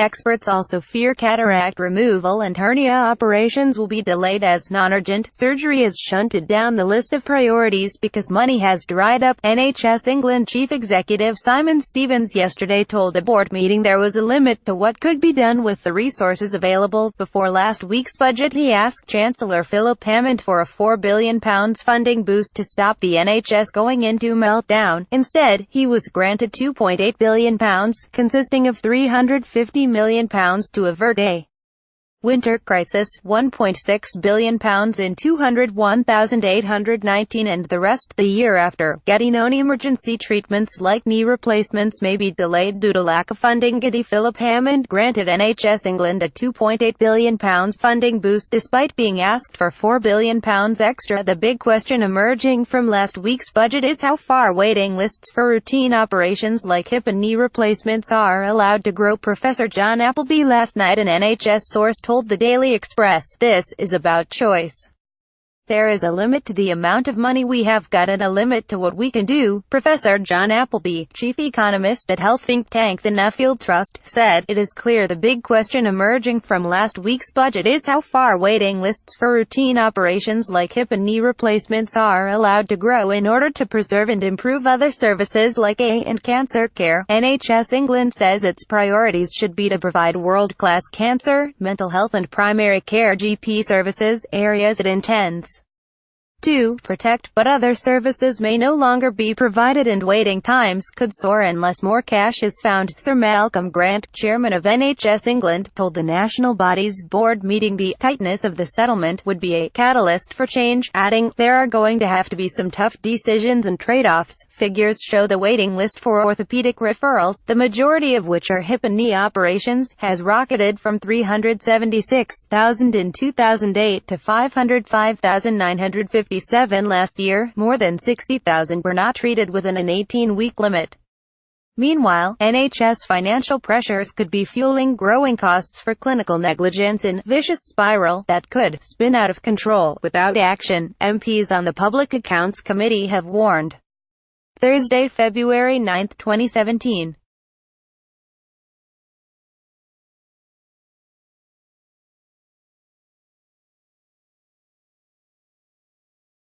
Experts also fear cataract removal and hernia operations will be delayed as nonurgent surgery is shunted down the list of priorities because money has dried up. NHS England Chief Executive Simon Ste yesterday told a board meeting there was a limit to what could be done with the resources available. Before last week's budget, he asked Chancellor Philip Hammond for a £4 billion funding boost to stop the NHS going into meltdown. Instead, he was granted £2.8 billion, consisting of £350 million to avert a winter crisis, £1.6 billion in 201,819 and the rest the year after. Getting non-emergency treatments like knee replacements may be delayed due to lack of funding. Philip Hammond granted NHS England a £2.8 billion funding boost despite being asked for £4 billion extra. The big question emerging from last week's budget is how far waiting lists for routine operations like hip and knee replacements are allowed to grow. Professor John Appleby last night, an NHS source told the Daily Express, "This is about choice. There is a limit to the amount of money we have got and a limit to what we can do." Professor John Appleby, chief economist at health think tank the Nuffield Trust, said, "It is clear the big question emerging from last week's budget is how far waiting lists for routine operations like hip and knee replacements are allowed to grow in order to preserve and improve other services like and cancer care." NHS England says its priorities should be to provide world-class cancer, mental health and primary care GP services, areas it intends to protect, but other services may no longer be provided and waiting times could soar unless more cash is found. Sir Malcolm Grant, chairman of NHS England, told the national body's board meeting the tightness of the settlement would be a catalyst for change, adding, "There are going to have to be some tough decisions and trade-offs." Figures show the waiting list for orthopedic referrals, the majority of which are hip and knee operations, has rocketed from 376,000 in 2008 to 505,957 last year. More than 60,000 were not treated within an 18-week limit. Meanwhile, NHS financial pressures could be fueling growing costs for clinical negligence in vicious spiral that could spin out of control without action, MPs on the Public Accounts Committee have warned. Thursday, February 9, 2017.